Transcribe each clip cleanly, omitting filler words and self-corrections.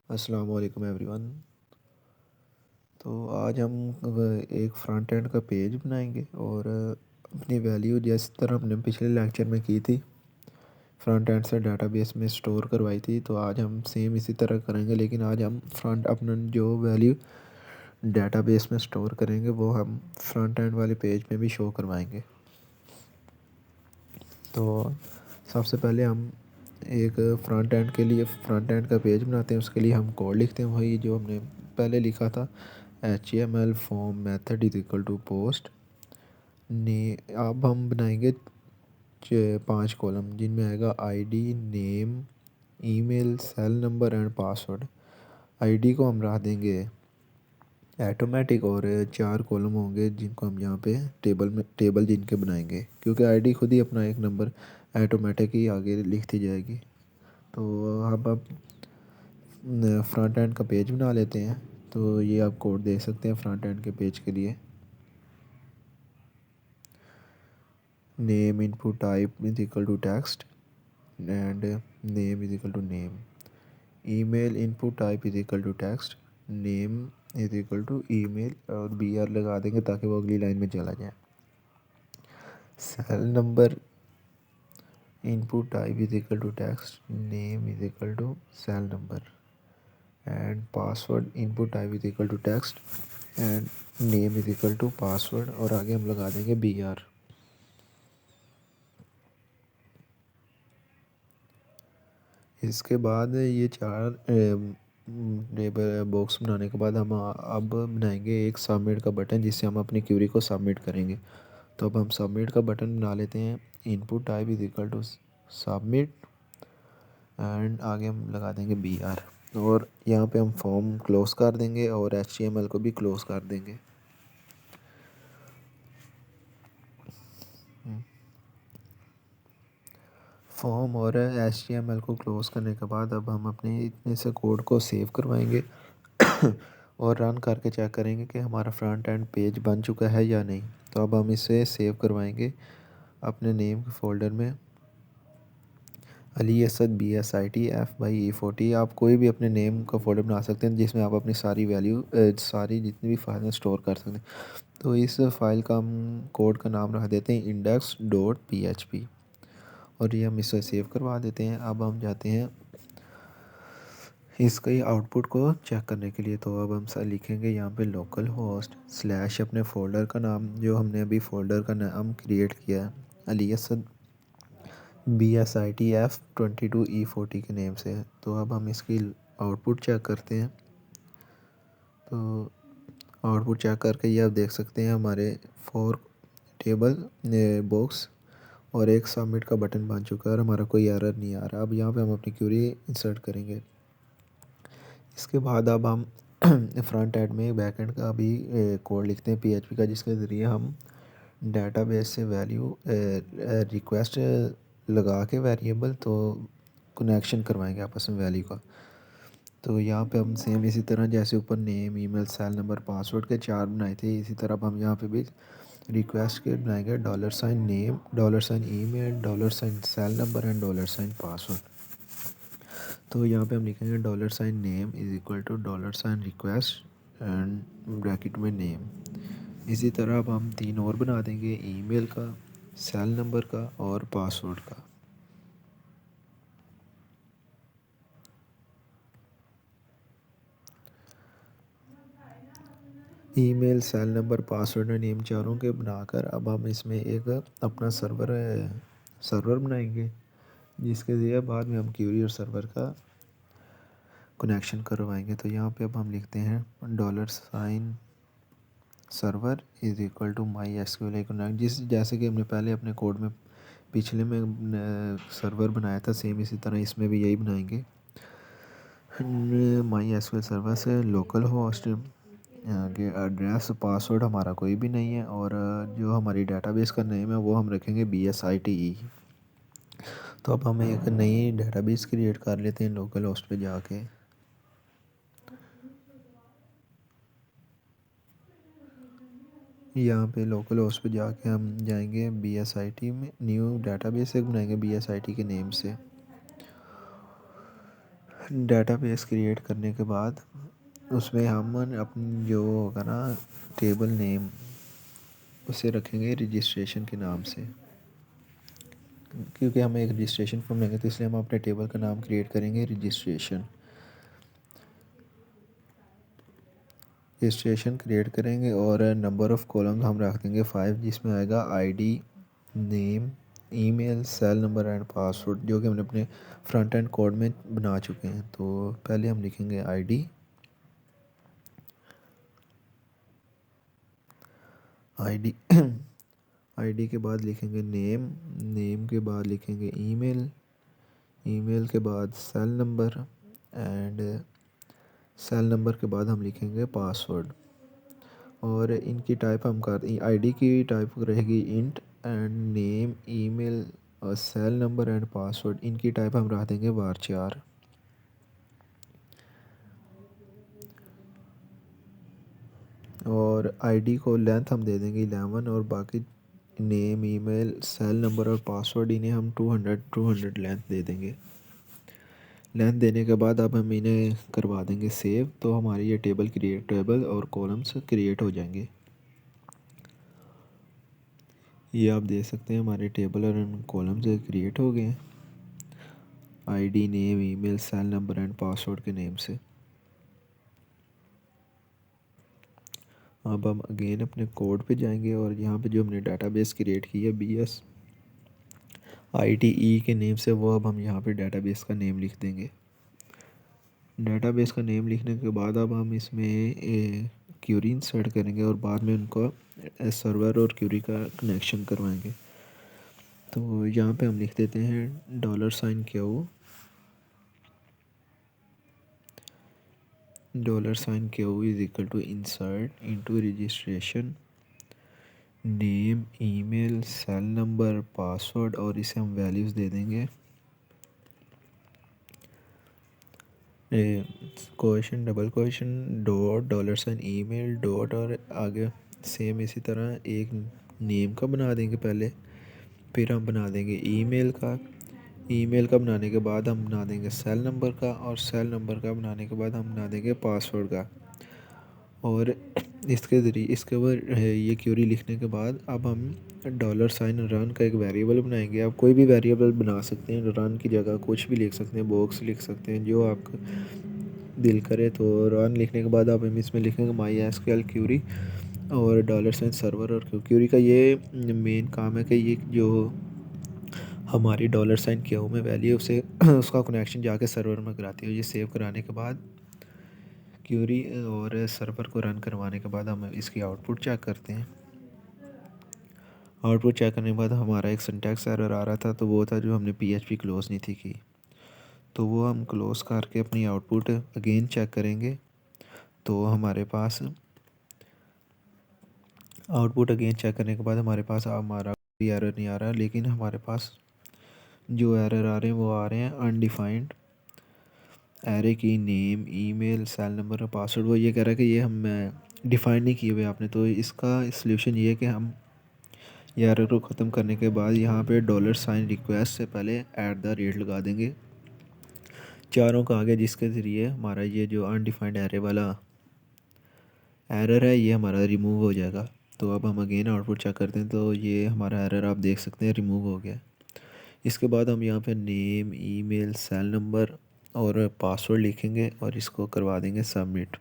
अस्सलाम वालेकुम एवरीवन। तो आज हम एक फ्रंट एंड का पेज बनाएंगे और अपनी वैल्यू जिस तरह हमने पिछले लेक्चर में की थी, फ्रंट एंड से डेटाबेस में स्टोर करवाई थी। तो आज हम सेम इसी तरह करेंगे, लेकिन आज हम फ्रंट अपना जो वैल्यू डेटाबेस में स्टोर करेंगे वो हम फ्रंट एंड वाले पेज में भी शो करवाएंगे। तो सबसे पहले हम एक फ्रंट एंड का पेज बनाते हैं। उसके लिए हम कोड लिखते हैं, वही जो हमने पहले लिखा था। HTML form method is equal to post ने। अब हम बनाएंगे 5 कॉलम, जिनमें आएगा ID, name, email, cell number and password. ID को हम रख देंगे ऐटोमेटिक, और 4 कॉलम होंगे जिनको हम यहाँ पे टेबल जिनके बनाएंगे, क्योंकि आईडी खुद ही अपना एक नंबर ऐटोमेटिक ही आगे लिखती जाएगी। तो अब फ्रंट एंड का पेज बना लेते हैं। तो ये आप कोड देख सकते हैं फ्रंट एंड के पेज के लिए। Name input type is equal to text and name is equal to name. Email input type is equal to text, name is equal to email, और BR लगा देंगे ताकि वो अगली लाइन में चला जाए। Cell number input type is equal to text, name is equal to cell number, and password input type is equal to text and name is equal to password, और आगे हम लगा देंगे BR। इसके बाद ये 4 टेबल बॉक्स बनाने के बाद हम अब बनाएंगे एक सबमिट का बटन, जिससे हम अपनी क्यूरी को सबमिट करेंगे। तो अब हम सबमिट का बटन बना लेते हैं। Input type is equal to submit and आगे हम लगा देंगे BR, और यहाँ पे हम फॉर्म क्लोज कर देंगे और HTML को भी क्लोज कर देंगे। फॉर्म और HTML को क्लोज करने के बाद अब हम अपने इतने से कोड को सेव करवाएंगे और रन करके चेक करेंगे कि हमारा फ्रंट एंड पेज बन चुका है या नहीं। तो अब हम इसे सेव करवाएंगे अपने नेम के फोल्डर में, अली असद BSIT F/E40। आप कोई भी अपने नेम का फोल्डर बना सकते हैं जिसमें आप अपनी सारी वैल्यू सारी जितनी भी फाइलें स्टोर कर सकते हैं। तो इस फाइल का हम कोड का नाम रख देते हैं index.php, और ये हम इसे सेव करवा देते हैं। अब हम जाते हैं इसका ही आउटपुट को चेक करने के लिए। तो अब हम सर लिखेंगे यहाँ पे लोकल होस्ट स्लैश अपने फ़ोल्डर का नाम, जो हमने अभी फ़ोल्डर का नाम क्रिएट किया है, अली असद BSIT F22E40 के नेम से है। तो अब हम इसकी आउटपुट चेक करते हैं। तो आउटपुट चेक करके ये आप देख सकते हैं हमारे 4 टेबल बॉक्स और एक सबमिट का बटन बन चुका है, और हमारा कोई एरर नहीं आ रहा। अब यहाँ पे हम अपनी क्यूरी इंसर्ट करेंगे। इसके बाद अब हम फ्रंट एंड में बैक एंड का भी कोड लिखते हैं PHP का, जिसके ज़रिए हम डेटाबेस से वैल्यू रिक्वेस्ट लगा के वेरिएबल तो कनेक्शन करवाएंगे आपस में वैल्यू का। तो यहाँ पे हम सेम इसी तरह जैसे ऊपर name, email, cell number, password के 4 बनाए थे, इसी तरह अब हम यहाँ पे भी रिक्वेस्ट के बनाएंगे $name, $email, $cell number and $password. तो यहाँ पे हम लिखेंगे $name is equal to $request and bracket में नेम। इसी तरह अब हम 3 और बना देंगे, ईमेल का, सेल नंबर का और पासवर्ड का। ईमेल, सेल नंबर, पासवर्ड और नेम चारों के बनाकर अब हम इसमें एक अपना सर्वर बनाएंगे, जिसके ज़रिए बाद में हम क्यूरी और सर्वर का कनेक्शन करवाएंगे। तो यहाँ पे अब हम लिखते हैं $server is equal to MySQL connect, जैसे कि हमने पहले अपने कोड में पिछले में सर्वर बनाया था, सेम इसी तरह इसमें भी यही बनाएंगे। MySQL सर्वर से लोकल होस्ट, आगे एड्रेस, पासवर्ड हमारा कोई भी नहीं है, और जो हमारी डेटाबेस का नेम है वो हम रखेंगे BSITE। तो अब हम एक नई डेटाबेस क्रिएट कर लेते हैं लोकल होस्ट पे जाके। यहाँ पे लोकल होस्ट पे जाके हम जाएंगे BSIT में, न्यू डेटाबेस एक बनाएंगे BSIT के नेम से। डेटाबेस क्रिएट करने के बाद उसमें हम अपनी जो होगा ना टेबल नेम उसे रखेंगे रजिस्ट्रेशन के नाम से, क्योंकि हम एक रजिस्ट्रेशन फॉर्म लेंगे तो इसलिए हम अपने टेबल का नाम क्रिएट करेंगे रजिस्ट्रेशन। रजिस्ट्रेशन क्रिएट करेंगे और नंबर ऑफ़ कॉलम हम रख देंगे 5, जिसमें आएगा ID, name, email, cell number and password, जो कि हमने अपने फ्रंट एंड कोड में बना चुके हैं। तो पहले हम लिखेंगे आईडी, आईडी आईडी के बाद लिखेंगे नेम, नेम के बाद लिखेंगे ईमेल, ईमेल के बाद cell number and cell number के बाद हम लिखेंगे पासवर्ड। और इनकी टाइप हम कर आईडी की टाइप रहेगी इंट एंड नेम, ईमेल और सेल नंबर एंड पासवर्ड, इनकी टाइप हम रख देंगे var4। और आईडी को लेंथ हम दे देंगे 11 और बाकी नेम, ईमेल, सेल नंबर और पासवर्ड इन्हें हम 200 लेंथ दे देंगे। लेंथ देने के बाद अब हम इन्हें करवा देंगे सेव, तो हमारी ये टेबल और कॉलम्स क्रिएट हो जाएंगे। ये आप देख सकते हैं हमारे टेबल और कॉलम्स क्रिएट हो गए हैं ID, name, email, cell number and password के नेम से। अब हम अगेन अपने कोड पे जाएंगे और यहाँ पे जो हमने डेटाबेस क्रिएट की है BSITE के नेम से, वो अब हम यहाँ पे डेटाबेस का नेम लिख देंगे। डेटाबेस का नेम लिखने के बाद अब हम इसमें क्यूरी इंसर्ट करेंगे और बाद में उनको सर्वर और क्यूरी का कनेक्शन करवाएंगे। तो यहाँ पे हम लिख देते हैं $Q, $Q is equal to insert into registration name, email, cell number, password, और इसे हम वैल्यूज़ दे देंगे question, double question, dot, $, email, dot, और आगे सेम इसी तरह एक नेम का बना देंगे पहले, फिर हम बना देंगे ईमेल का, ईमेल का बनाने के बाद हम बना देंगे सेल नंबर का, और सेल नंबर का बनाने के बाद हम बना देंगे पासवर्ड का। और इसके ज़रिए इसके ऊपर ये क्यूरी लिखने के बाद अब हम $रन का एक वेरिएबल बनाएंगे। आप कोई भी वेरिएबल बना सकते हैं, रन की जगह कुछ भी लिख सकते हैं, बॉक्स लिख सकते हैं, जो आपका दिल करे। तो रन लिखने के बाद अब हम इसमें लिखेंगे MySQL क्यूरी और $सर्वर और क्यूरी का ये मेन काम है कि ये जो हमारी $Q में वैल्यू उसे उसका कनेक्शन जाके सर्वर में कराती है। ये सेव कराने के बाद क्यूरी और सर्वर को रन करवाने के बाद हम इसकी आउटपुट चेक करते हैं। आउटपुट चेक करने के बाद हमारा एक सिंटैक्स एरर आ रहा था, तो वो था जो हमने PHP क्लोज नहीं थी की, तो वो हम क्लोज करके अपनी आउटपुट अगेन चेक करेंगे। तो हमारे पास आउटपुट अगेन चेक करने के बाद हमारे पास हमारा कोई एरर नहीं आ रहा, लेकिन हमारे पास जो एरर आ रहे हैं वो आ रहे हैं अनडिफाइंड एरे की नेम, ईमेल, सेल नंबर और पासवर्ड। वो ये कह रहा है कि ये हम डिफ़ाइन नहीं किए हुए आपने। तो इसका सल्यूशन ये है कि हम ये एरर को ख़त्म करने के बाद यहाँ पे $रिक्वेस्ट से पहले @ लगा देंगे चारों का आगे, जिसके ज़रिए हमारा ये जो अनडिफाइंड एरे वाला एरर है ये हमारा रिमूव हो जाएगा। तो अब हम अगेन आउटपुट चेक करते हैं, तो ये हमारा एरर आप देख सकते हैं रिमूव हो गया। इसके बाद हम यहाँ पे नेम, ईमेल, सेल नंबर और पासवर्ड लिखेंगे और इसको करवा देंगे सबमिट।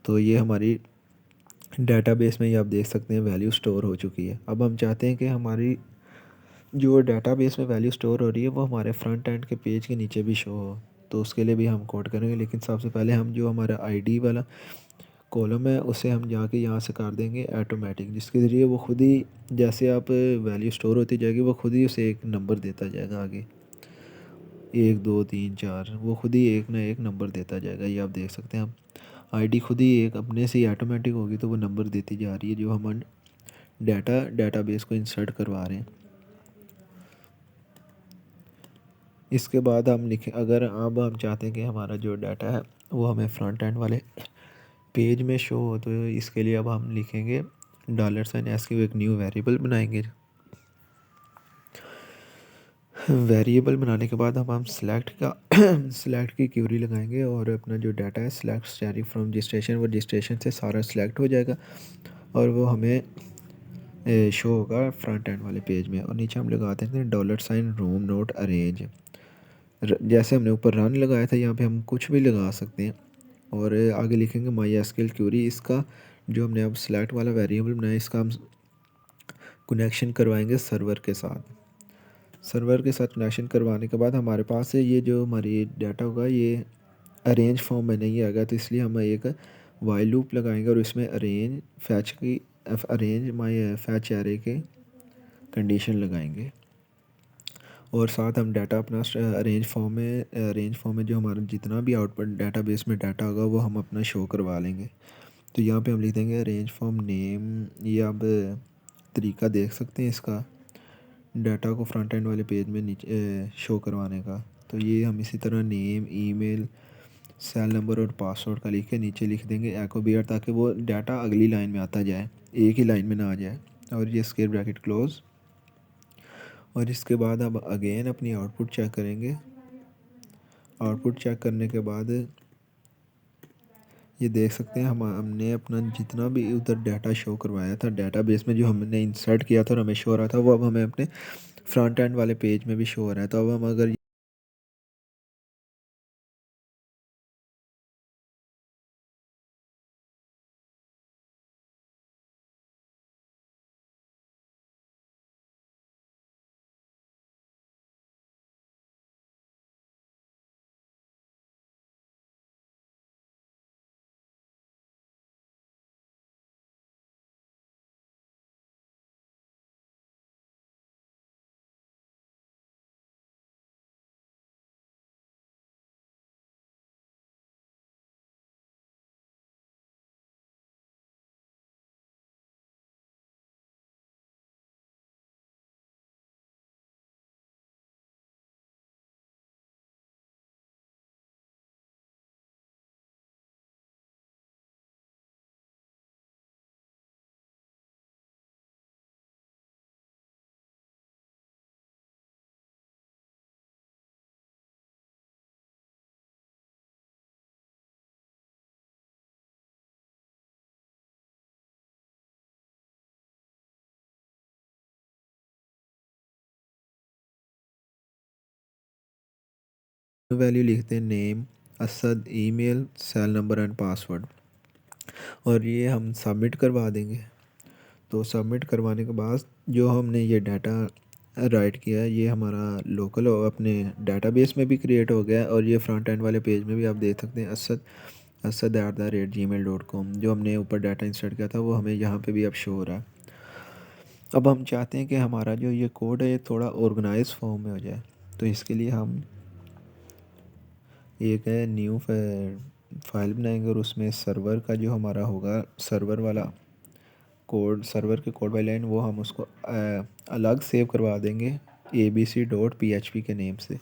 तो ये हमारी डेटाबेस में ये आप देख सकते हैं वैल्यू स्टोर हो चुकी है। अब हम चाहते हैं कि हमारी जो डेटाबेस में वैल्यू स्टोर हो रही है वो हमारे फ्रंट एंड के पेज के नीचे भी शो हो, तो उसके लिए भी हम कोड करेंगे। लेकिन सबसे पहले हम जो हमारा आईडी वाला कॉलम है उसे हम जाके यहाँ से कर देंगे ऑटोमेटिक, जिसके ज़रिए वो खुद ही जैसे आप वैल्यू स्टोर होती जाएगी वो खुद ही उसे एक नंबर देता जाएगा आगे, 1 2 3 4, वो खुद ही एक ना एक नंबर देता जाएगा। ये आप देख सकते हैं। हम आईडी खुद ही एक अपने से ही ऑटोमेटिक होगी, तो वो नंबर देती जा रही है जो हम डेटाबेस को इंसर्ट करवा रहे हैं। इसके बाद हम लिखें, अगर अब हम चाहते हैं कि हमारा जो डाटा है वो हमें फ्रंट एंड वाले पेज में शो हो, तो इसके लिए अब हम लिखेंगे $S की एक न्यू वेरिएबल बनाएंगे वेरिएबल बनाने के बाद अब हम सिलेक्ट का सिलेक्ट की क्यूरी लगाएंगे और अपना जो डाटा है सिलेक्ट स्टैटिक फ्रॉम रजिस्ट्रेशन, वो रजिस्ट्रेशन से सारा सिलेक्ट हो जाएगा और वो हमें शो होगा फ्रंट एंड वाले पेज में। और नीचे हम लगा देते हैं $, रूम नोट अरेंज। जैसे हमने ऊपर रन लगाया था, यहाँ पे हम कुछ भी लगा सकते हैं। और आगे लिखेंगे माई एसक्यूएल क्यूरी। इसका जो हमने अब सिलेक्ट वाला वेरिएबल बनाया, इसका हम कनेक्शन करवाएंगे सर्वर के साथ। सर्वर के साथ कनेक्शन करवाने के बाद हमारे पास है ये जो हमारी डाटा होगा, ये अरेंज फॉर्म में नहीं आएगा, तो इसलिए हम एक वाइल लूप लगाएंगे और इसमें अरेंज फैच की अरेंज माई फैच एरे के कंडीशन लगाएंगे। और साथ हम डाटा अपना अरेंज फॉर्म में जो हमारा जितना भी आउटपुट डाटाबेस में डाटा होगा वो हम अपना शो करवा लेंगे। तो यहाँ पे हम लिख देंगे अरेंज फॉर्म नेम। ये आप तरीका देख सकते हैं इसका, डाटा को फ्रंट एंड वाले पेज में नीचे शो करवाने का। तो ये हम इसी तरह नेम, ईमेल, सेल नंबर और पासवर्ड का लिख के नीचे लिख देंगे एको बियर, ताकि वो डाटा अगली लाइन में आता जाए, एक ही लाइन में ना आ जाए। और ये स्क्वेयर ब्रैकेट क्लोज। और इसके बाद अब अगेन अपनी आउटपुट चेक करेंगे। आउटपुट चेक करने के बाद ये देख सकते हैं हमने अपना जितना भी उधर डाटा शो करवाया था डाटाबेस में, जो हमने इंसर्ट किया था और हमें शो हो रहा था, वो अब हमें अपने फ्रंट एंड वाले पेज में भी शो हो रहा है। तो अब हम अगर वैल्यू लिखते हैं name, Asad, email, cell number and password, और ये हम सबमिट करवा देंगे। तो सबमिट करवाने के बाद जो हमने ये डाटा राइट किया है, ये हमारा लोकल अपने डाटाबेस में भी क्रिएट हो गया है और ये फ्रंट एंड वाले पेज में भी आप देख सकते हैं asad@gmail.com। जो हमने ऊपर डाटा इंसर्ट किया था वो हमें यहाँ पे भी अब शो हो रहा है। अब हम चाहते हैं कि हमारा जो ये कोड है ये थोड़ा ऑर्गेनाइज फॉर्म में हो जाए। तो इसके लिए हम एक है न्यू फाइल बनाएंगे और उसमें सर्वर का जो हमारा होगा, सर्वर वाला कोड, सर्वर के कोड वाली लाइन, वो हम उसको अलग सेव करवा देंगे abc.php के नेम से।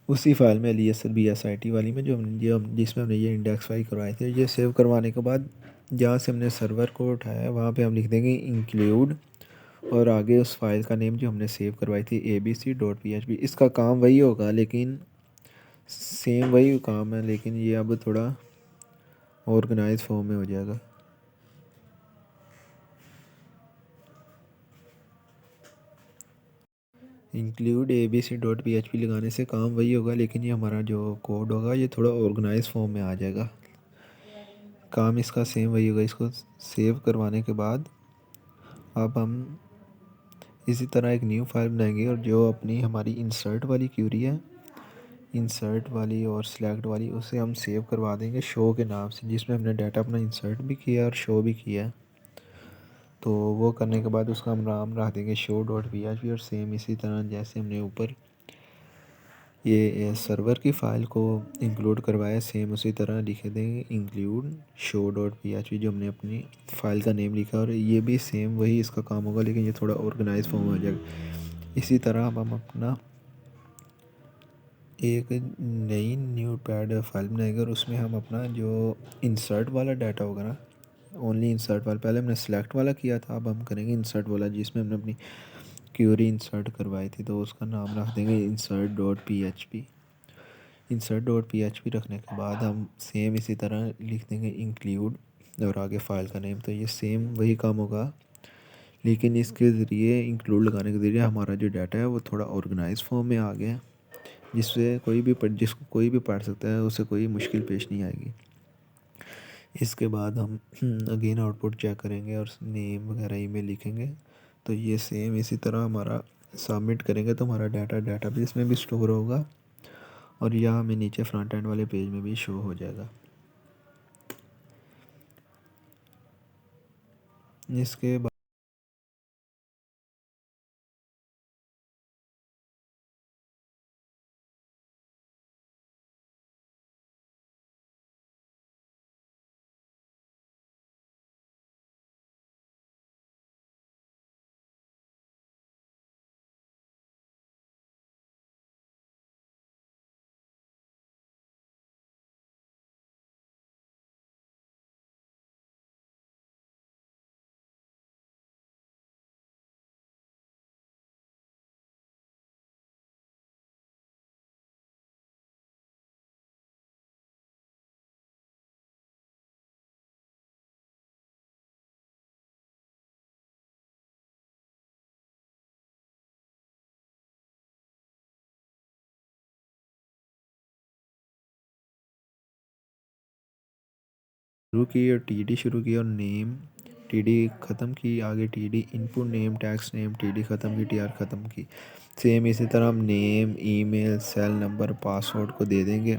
उसी फाइल में LESL वाली में जिसमें हमने ये इंडेक्स फाइल करवाए थे, ये सेव करवाने के बाद जहाँ से हमने सर्वर को उठाया वहाँ पे हम लिख देंगे इंक्लूड, और आगे उस फाइल का नेम जो हमने सेव करवाई थी abc.php। इसका काम वही होगा, लेकिन सेम वही काम है, लेकिन ये अब थोड़ा ऑर्गेनाइज फॉर्म में हो जाएगा। इंक्लूड abc.php लगाने से काम वही होगा, लेकिन ये हमारा जो कोड होगा ये थोड़ा ऑर्गेनाइज फॉर्म में आ जाएगा। काम इसका सेम वही होगा। इसको सेव करवाने के बाद अब हम इसी तरह एक न्यू फाइल बनाएंगे और जो अपनी हमारी इंसर्ट वाली क्यूरी है, इंसर्ट वाली और सिलेक्ट वाली, उसे हम सेव करवा देंगे शो के नाम से, जिसमें हमने डाटा अपना इंसर्ट भी किया और शो भी किया है। तो वो करने के बाद उसका हम नाम रख देंगे show.php, और सेम इसी तरह जैसे हमने ऊपर ये सर्वर की फ़ाइल को इंक्लूड करवाया, सेम उसी तरह लिख देंगे इंक्लूड show.php, जो हमने अपनी फ़ाइल का नेम लिखा, और ये भी सेम वही इसका काम होगा, लेकिन ये थोड़ा ऑर्गेनाइज फॉर्म हो जाएगा। इसी तरह अब हम अपना एक नई न्यू पैड फाइल बनाएंगे और उसमें हम अपना जो इंसर्ट वाला डाटा होगा ना, ओनली इंसर्ट वाला, पहले हमने सेलेक्ट वाला किया था, अब हम करेंगे इंसर्ट वाला, जिसमें हमने अपनी क्यूरी इंसर्ट करवाई थी, तो उसका नाम रख देंगे insert.php। insert.php रखने के बाद हम सेम इसी तरह लिख देंगे इंक्लूड और आगे फ़ाइल का नेम। तो ये सेम वही काम होगा, लेकिन इसके ज़रिए इंक्लूड लगाने के ज़रिए हमारा जो डाटा है वो थोड़ा ऑर्गेनाइज फॉर्म में आ गया, जिसको कोई भी पढ़ सकता है, उसे कोई मुश्किल पेश नहीं आएगी। इसके बाद हम अगेन आउटपुट चेक करेंगे और नेम वगैरह ईमेल लिखेंगे। तो ये सेम इसी तरह हमारा सबमिट करेंगे तो हमारा डाटा डेटाबेस में भी स्टोर होगा और यह हमें नीचे फ्रंट एंड वाले पेज में भी शो हो जाएगा। इसके बाद शुरू की और टीडी शुरू की और नेम टीडी ख़त्म की, आगे TD input name text name TD ख़त्म की, टीआर ख़त्म की। सेम इसी तरह हम name email cell number password को दे देंगे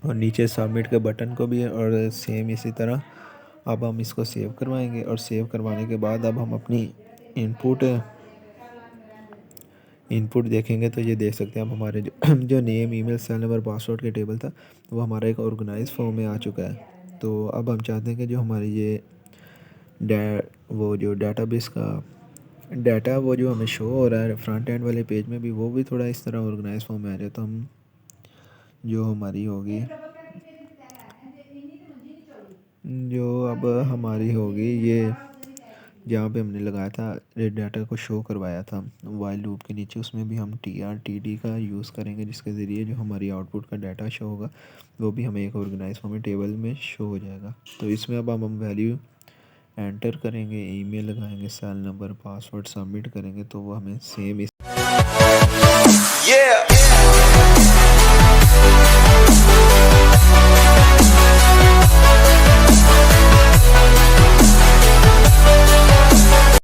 और नीचे सबमिट के बटन को भी, और सेम इसी तरह अब हम इसको सेव करवाएंगे और सेव करवाने के बाद अब हम अपनी इनपुट देखेंगे तो ये देख सकते हैं अब हमारे जो name email cell number password के टेबल था वो हमारा एक ऑर्गेनाइज फॉर्म में आ चुका है। तो अब हम चाहते हैं कि जो हमारी ये वो जो डाटाबेस का डाटा वो जो हमें शो हो रहा है फ्रंट एंड वाले पेज में भी, वो भी थोड़ा इस तरह ऑर्गेनाइज फॉर्म में आ जाए। तो हम जो हमारी होगी ये जहाँ पे हमने लगाया था रेड डाटा को शो करवाया था वाइल लूप के नीचे, उसमें भी हम TRTD का यूज़ करेंगे, जिसके ज़रिए जो हमारी आउटपुट का डाटा शो होगा वो भी हमें एक ऑर्गेनाइज फॉर्म में टेबल में शो हो जाएगा। तो इसमें अब हम वैल्यू एंटर करेंगे, ईमेल लगाएंगे, सेल नंबर पासवर्ड सबमिट करेंगे तो वो हमें सेम